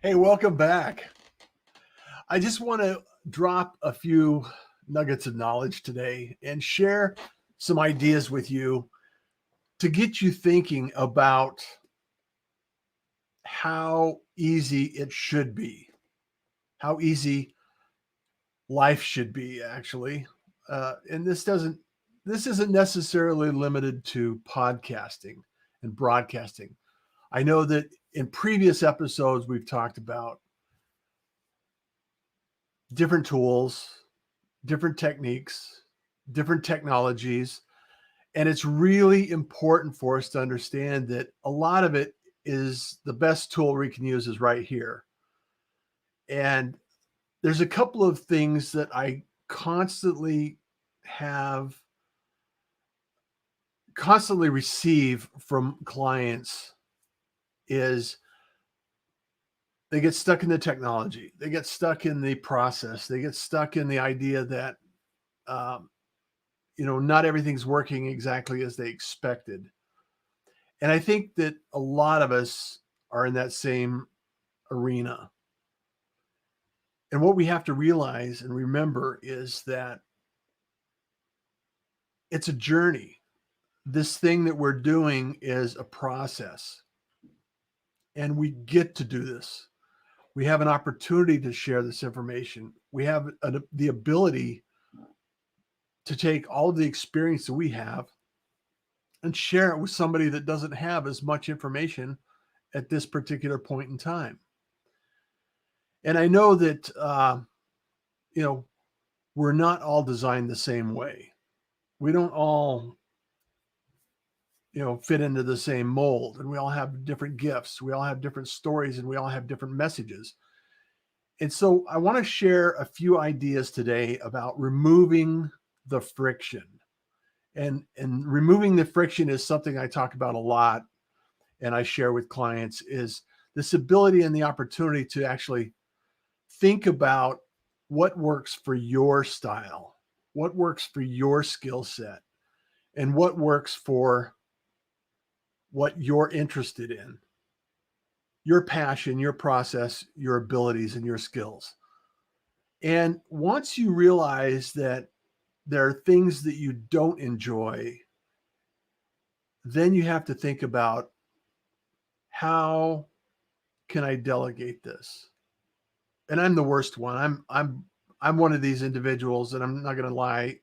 Hey, welcome back. I just want to drop a few nuggets of knowledge today and share some ideas with you to get you thinking about how easy it should be, how easy life should be, actually. And this isn't necessarily limited to podcasting and broadcasting. I know that in previous episodes, we've talked about different tools, different techniques, different technologies. And it's really important for us to understand that a lot of it is the best tool we can use is right here. And there's a couple of things that I constantly receive from clients is they get stuck in the technology. They get stuck in the process. They get stuck in the idea that, not everything's working exactly as they expected. And I think that a lot of us are in that same arena. And what we have to realize and remember is that it's a journey. This thing that we're doing is a process. And we get to do this. We have an opportunity to share this information. We have the ability to take all of the experience that we have and share it with somebody that doesn't have as much information at this particular point in time. And I know that, we're not all designed the same way. We don't all, fit into the same mold, and we all have different gifts. We all have different stories, and we all have different messages. And so I want to share a few ideas today about removing the friction. And removing the friction is something I talk about a lot and I share with clients, is this ability and the opportunity to actually think about what works for your style, what works for your skill set, and what works for what you're interested in, your passion, your process, your abilities, and your skills. And once you realize that there are things that you don't enjoy, then you have to think about, how can I delegate this? And I'm the worst one. I'm one of these individuals, and I'm not going to lie.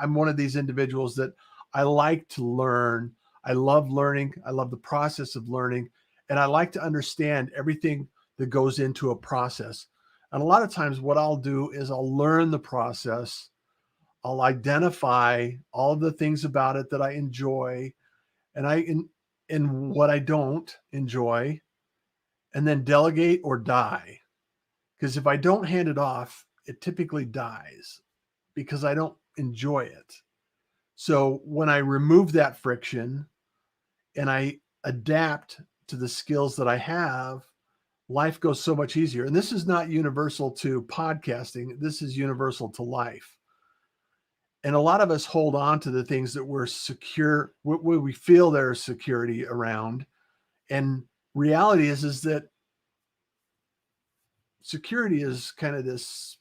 I'm one of these individuals that I like to learn. I love learning. I love the process of learning. And I like to understand everything that goes into a process. And a lot of times what I'll do is I'll learn the process. I'll identify all of the things about it that I enjoy and what I don't enjoy, and then delegate or die. Because if I don't hand it off, it typically dies because I don't enjoy it. So when I remove that friction and I adapt to the skills that I have, life goes so much easier. And this is not universal to podcasting. This is universal to life. And a lot of us hold on to the things that we're secure, what we feel there's security around. And reality is that security is kind of this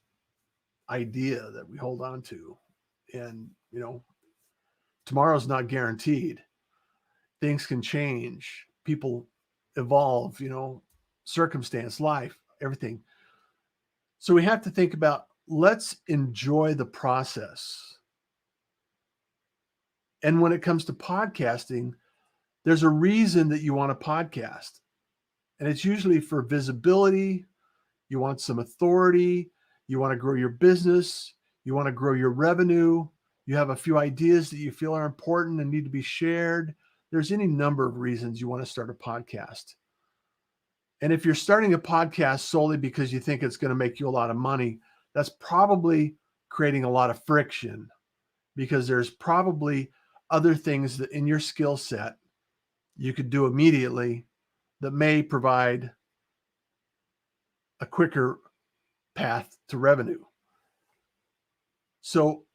idea that we hold on to. And, tomorrow's not guaranteed. Things can change. People evolve, circumstance, life, everything. So we have to think about, let's enjoy the process. And when it comes to podcasting, there's a reason that you want to podcast. And it's usually for visibility. You want some authority. You want to grow your business. You want to grow your revenue. You have a few ideas that you feel are important and need to be shared. There's any number of reasons you want to start a podcast. And if you're starting a podcast solely because you think it's going to make you a lot of money, that's probably creating a lot of friction, because there's probably other things that in your skill set you could do immediately that may provide a quicker path to revenue. So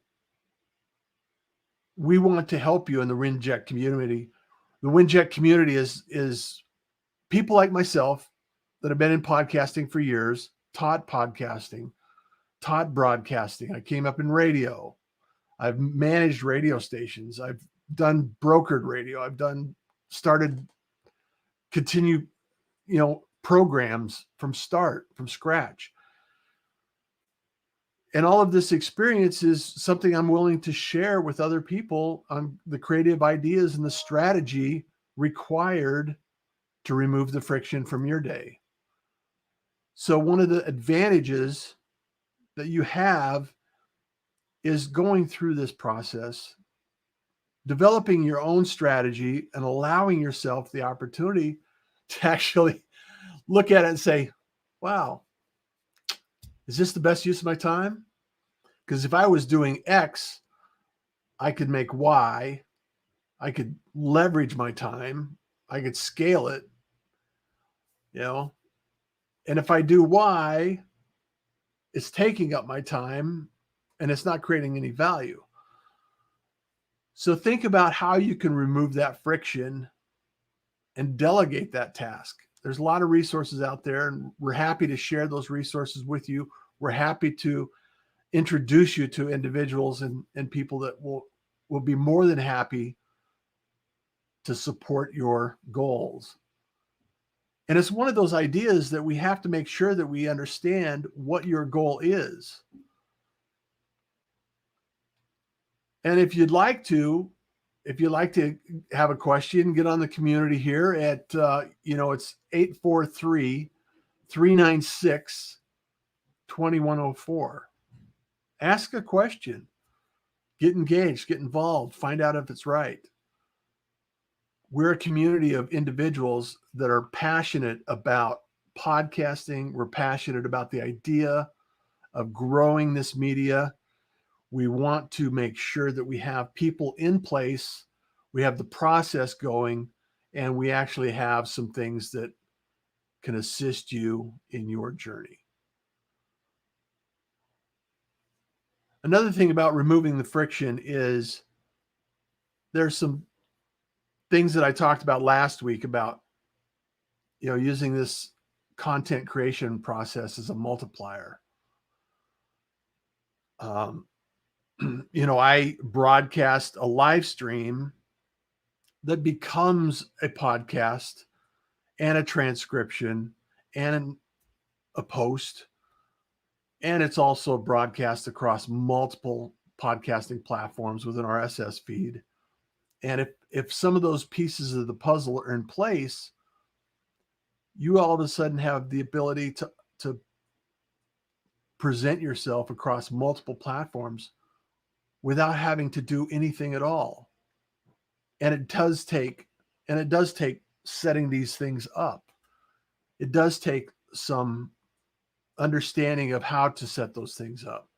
we want to help you in the Winject community. The Winject community is people like myself that have been in podcasting for years, taught podcasting, taught broadcasting. I came up in radio. I've managed radio stations. I've done brokered radio. I've started, continue, programs from scratch. And all of this experience is something I'm willing to share with other people on the creative ideas and the strategy required to remove the friction from your day. So one of the advantages that you have is going through this process, developing your own strategy and allowing yourself the opportunity to actually look at it and say, wow, is this the best use of my time? Because if I was doing X, I could make Y, I could leverage my time, I could scale it, and if I do Y, it's taking up my time and it's not creating any value. So think about how you can remove that friction and delegate that task. There's a lot of resources out there, and we're happy to share those resources with you. We're happy to introduce you to individuals and people that will be more than happy to support your goals. And it's one of those ideas that we have to make sure that we understand what your goal is. And if you'd like to have a question, get on the community here at, it's 843-396-2104. Ask a question, get engaged, get involved, find out if it's right. We're a community of individuals that are passionate about podcasting. We're passionate about the idea of growing this media. We want to make sure that we have people in place, we have the process going, and we actually have some things that can assist you in your journey. Another thing about removing the friction is there's some things that I talked about last week about, using this content creation process as a multiplier. I broadcast a live stream that becomes a podcast and a transcription and a post. And it's also broadcast across multiple podcasting platforms within our RSS feed. And if some of those pieces of the puzzle are in place, you all of a sudden have the ability to present yourself across multiple platforms without having to do anything at all. And it does take setting these things up. It does take some understanding of how to set those things up.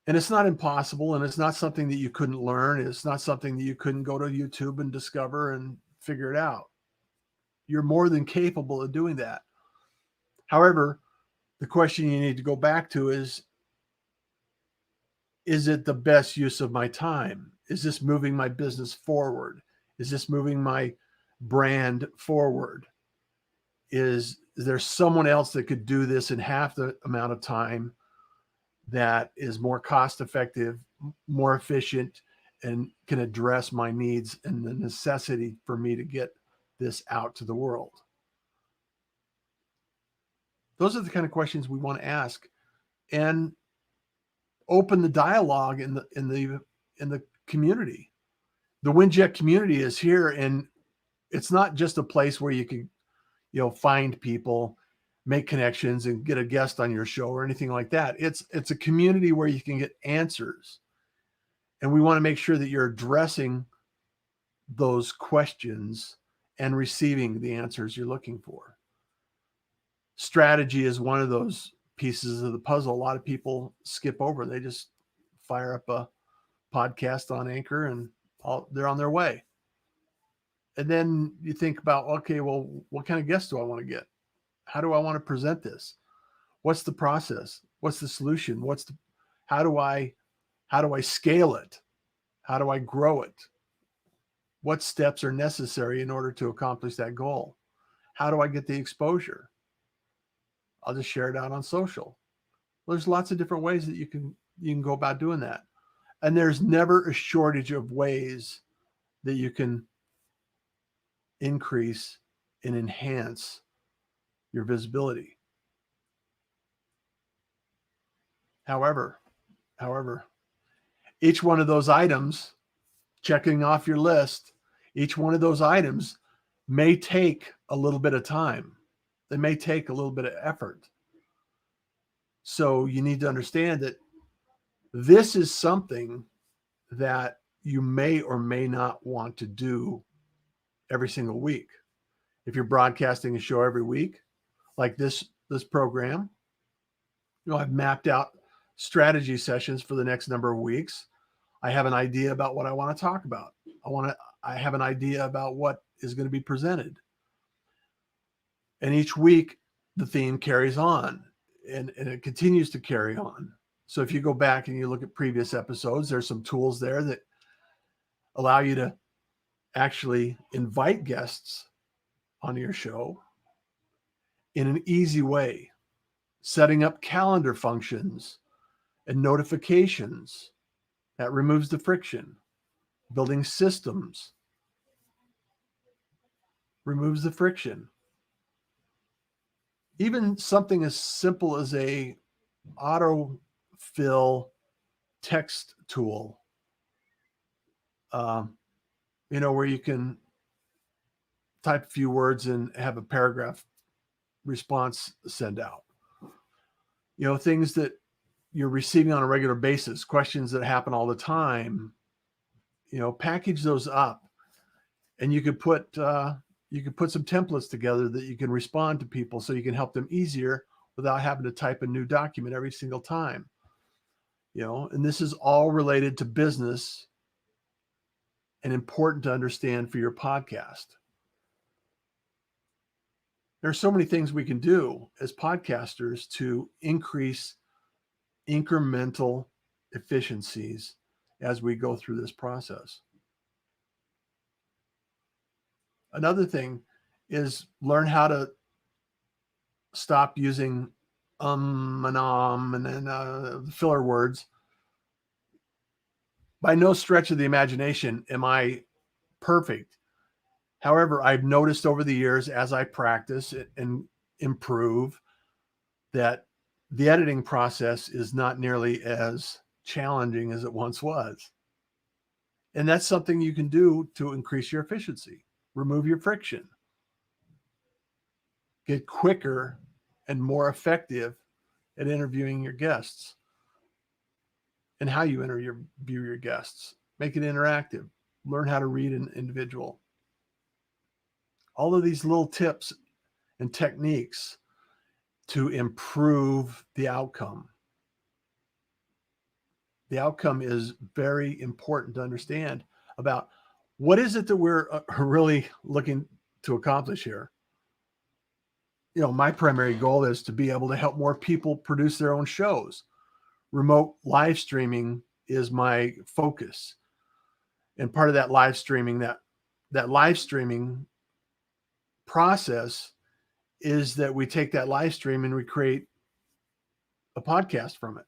And it's not impossible, and it's not something that you couldn't learn. It's not something that you couldn't go to YouTube and discover and figure it out. You're more than capable of doing that. However, the question you need to go back to is it the best use of my time? Is this moving my business forward? Is this moving my brand forward? Is there someone else that could do this in half the amount of time that is more cost effective, more efficient, and can address my needs and the necessity for me to get this out to the world? Those are the kind of questions we want to ask and open the dialogue in the community. The Winject community is here, and it's not just a place where you can, find people, make connections, and get a guest on your show or anything like that. It's a community where you can get answers. And we want to make sure that you're addressing those questions and receiving the answers you're looking for. Strategy is one of those pieces of the puzzle. A lot of people skip over. They just fire up a podcast on Anchor and they're on their way. And then you think about, okay, well, what kind of guests do I want to get? How do I want to present this? What's the process? What's the solution? How do I scale it? How do I grow it? What steps are necessary in order to accomplish that goal? How do I get the exposure? I'll just share it out on social. Well, there's lots of different ways that you can go about doing that. And there's never a shortage of ways that you can increase and enhance your visibility. However, each one of those items, checking off your list, each one of those items may take a little bit of time. They may take a little bit of effort. So you need to understand that this is something that you may or may not want to do every single week. If you're broadcasting a show every week, like this program, I've mapped out strategy sessions for the next number of weeks. I have an idea about what I want to talk about. I have an idea about what is going to be presented. And each week the theme carries on and it continues to carry on. So if you go back and you look at previous episodes, there's some tools there that allow you to actually invite guests on your show in an easy way, setting up calendar functions and notifications. That removes the friction. Building systems removes the friction. Even something as simple as a autofill text tool, where you can type a few words and have a paragraph response send out. Things that you're receiving on a regular basis, questions that happen all the time, package those up, and you could put some templates together that you can respond to people so you can help them easier without having to type a new document every single time. And this is all related to business and important to understand for your podcast. There are so many things we can do as podcasters to increase incremental efficiencies as we go through this process. Another thing is learn how to stop using and then filler words. By no stretch of the imagination am I perfect. However, I've noticed over the years as I practice and improve that the editing process is not nearly as challenging as it once was. And that's something you can do to increase your efficiency, remove your friction, get quicker and more effective at interviewing your guests and how you interview your guests. Make it interactive. Learn how to read an individual. All of these little tips and techniques to improve the outcome. The outcome is very important to understand about what is it that we're really looking to accomplish here. My primary goal is to be able to help more people produce their own shows. Remote live streaming is my focus. And part of that live streaming, that live streaming process is that we take that live stream and we create a podcast from it.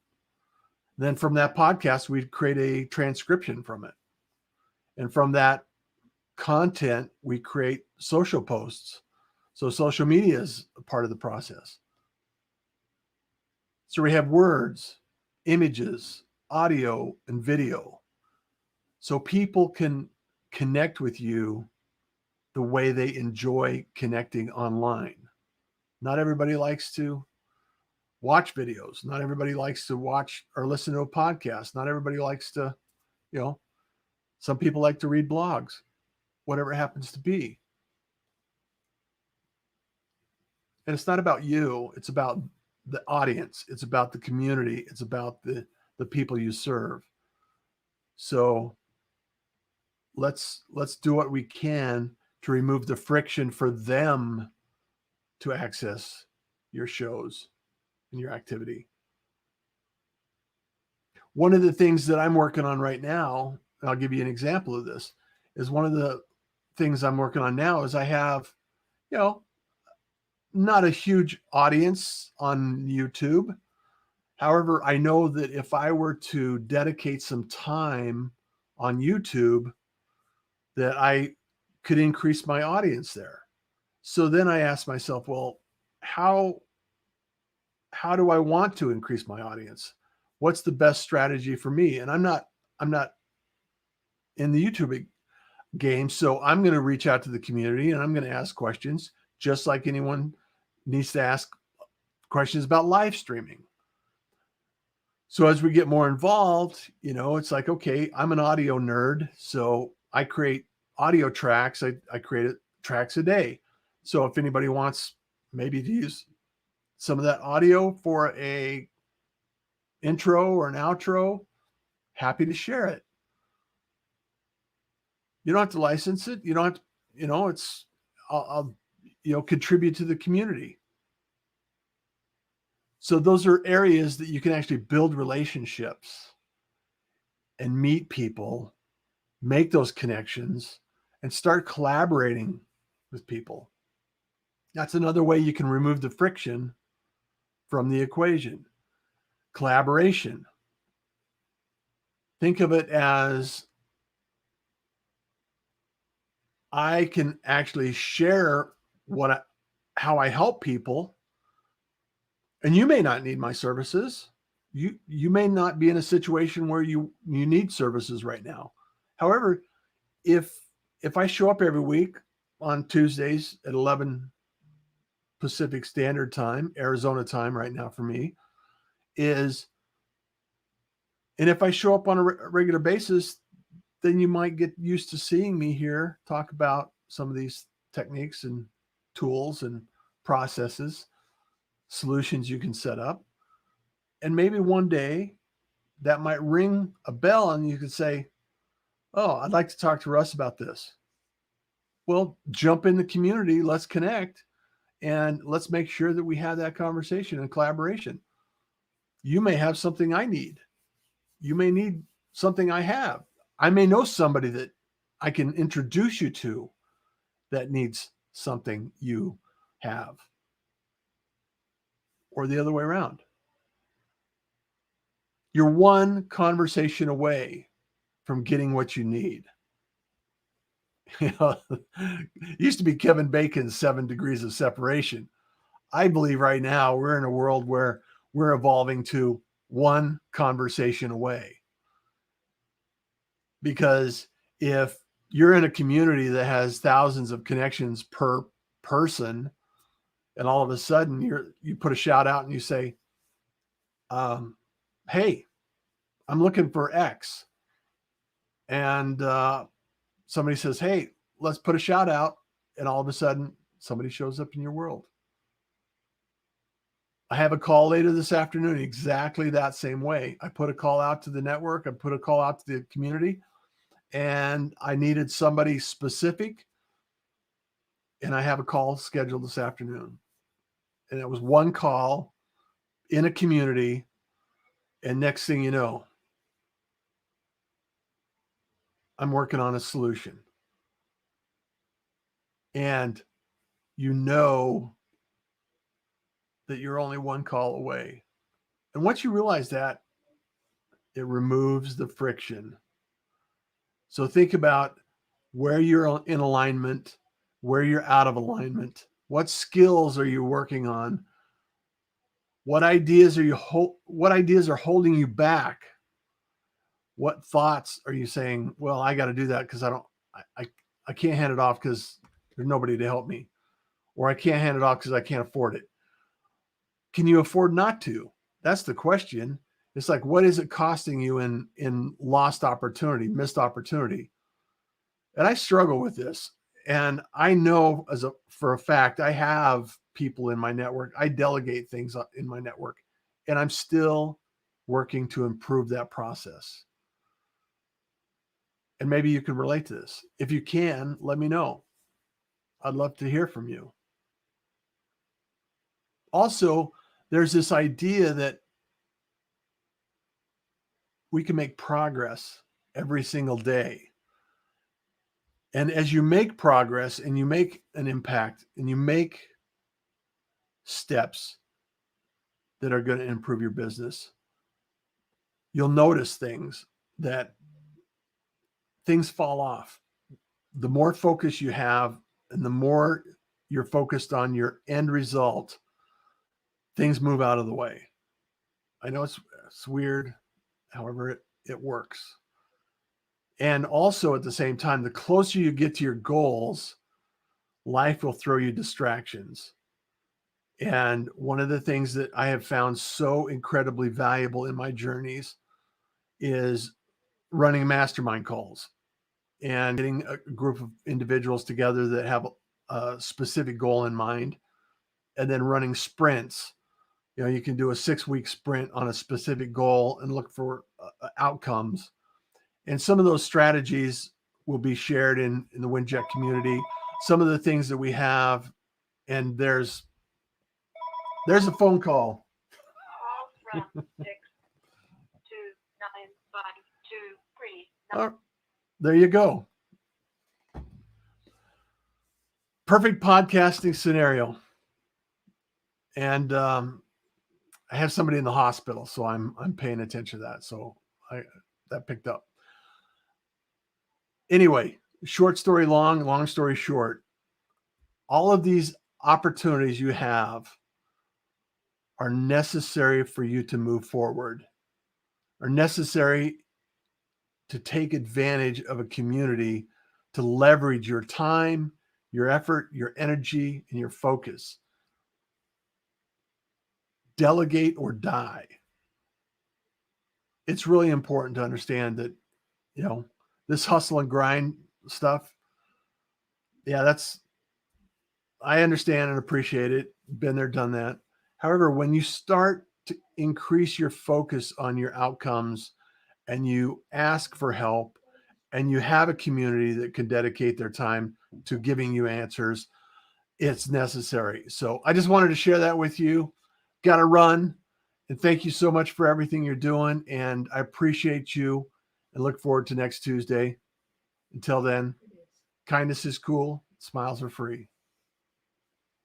Then from that podcast, we create a transcription from it. And from that content, we create social posts. So social media is a part of the process. So we have words, images, audio, and video. So people can connect with you the way they enjoy connecting online. Not everybody likes to watch videos. Not everybody likes to watch or listen to a podcast. Not everybody likes to, some people like to read blogs, whatever it happens to be. And it's not about you. It's about the audience. It's about the community. It's about the people you serve. So let's do what we can to remove the friction for them to access your shows and your activity. One of the things that I'm working on right now, and I'll give you an example of this, is one of the things I'm working on now is I have, not a huge audience on YouTube. However, I know that if I were to dedicate some time on YouTube, that I could increase my audience there. So then I asked myself, well, how do I want to increase my audience? What's the best strategy for me? And I'm not in the YouTube game, so I'm going to reach out to the community and I'm going to ask questions, just like anyone needs to ask questions about live streaming. So as we get more involved, it's like, okay, I'm an audio nerd, so I create audio tracks. I create tracks a day. So if anybody wants maybe to use some of that audio for a intro or an outro, happy to share it. You don't have to license it. You don't have to, I'll contribute to the community. So those are areas that you can actually build relationships and meet people, make those connections, and start collaborating with people. That's another way you can remove the friction from the equation. Collaboration. Think of it as I can actually share how I help people. And you may not need my services. You may not be in a situation where you need services right now. However, if I show up every week on Tuesdays at 11 Pacific Standard Time, Arizona time right now for me, and if I show up on a regular basis, then you might get used to seeing me here talk about some of these techniques and tools and processes, solutions you can set up. And maybe one day that might ring a bell and you could say, oh, I'd like to talk to Russ about this. Well, jump in the community, let's connect, and let's make sure that we have that conversation and collaboration. You may have something I need. You may need something I have. I may know somebody that I can introduce you to that needs something you have. Or the other way around. You're one conversation away from getting what you need. It used to be Kevin Bacon's 7 degrees of separation. I believe right now we're in a world where we're evolving to one conversation away. Because if you're in a community that has thousands of connections per person, and all of a sudden you put a shout out and you say, hey, I'm looking for X. And somebody says, hey, let's put a shout out. And all of a sudden somebody shows up in your world. I have a call later this afternoon, exactly that same way. I put a call out to the network. I put a call out to the community, and I needed somebody specific. And I have a call scheduled this afternoon. And it was one call in a community. And next thing you know, I'm working on a solution. And you know that you're only one call away. And once you realize that, it removes the friction. So think about where you're in alignment, where you're out of alignment. What skills are you working on? What ideas are holding you back? What thoughts are you saying, well, I got to do that because I can't hand it off because there's nobody to help me, or I can't hand it off because I can't afford it. Can you afford not to? That's the question. It's like, what is it costing you in lost opportunity, missed opportunity? And I struggle with this. And I know for a fact, I have people in my network. I delegate things in my network, and I'm still working to improve that process. And maybe you can relate to this. If you can, let me know. I'd love to hear from you. Also, there's this idea that we can make progress every single day. And as you make progress and you make an impact and you make steps that are going to improve your business. You'll notice things fall off. The more focus you have and the more you're focused on your end result, things move out of the way. I know it's weird. However, it works. And also at the same time, the closer you get to your goals, life will throw you distractions. And one of the things that I have found so incredibly valuable in my journeys is running mastermind calls and getting a group of individuals together that have a specific goal in mind, and then running sprints. You can do a 6-week sprint on a specific goal and look for outcomes. And some of those strategies will be shared in the Winject community. Some of the things that we have, and there's a phone call. Call from 6295239. Oh, there you go. Perfect podcasting scenario. And I have somebody in the hospital, so I'm paying attention to that. So that picked up. Anyway, short story long, long story short, all of these opportunities you have are necessary for you to move forward, are necessary to take advantage of a community, to leverage your time, your effort, your energy, and your focus. Delegate or die. It's really important to understand that, this hustle and grind stuff. Yeah, I understand and appreciate it. Been there, done that. However, when you start to increase your focus on your outcomes and you ask for help and you have a community that can dedicate their time to giving you answers, it's necessary. So I just wanted to share that with you. Got to run. And thank you so much for everything you're doing. And I appreciate you and look forward to next Tuesday. Until then, kindness is cool. Smiles are free.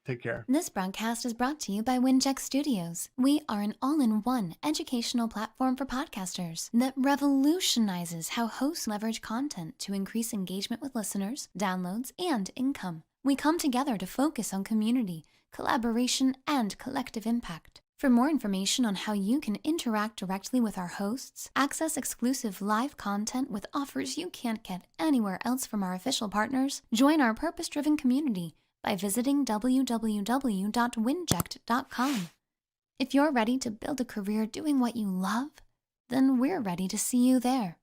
Take care. This broadcast is brought to you by Winject Studios. We are an all-in-one educational platform for podcasters that revolutionizes how hosts leverage content to increase engagement with listeners, downloads, and income. We come together to focus on community, collaboration, and collective impact. For more information on how you can interact directly with our hosts, access exclusive live content with offers you can't get anywhere else from our official partners, join our purpose-driven community by visiting www.winject.com. If you're ready to build a career doing what you love, then we're ready to see you there.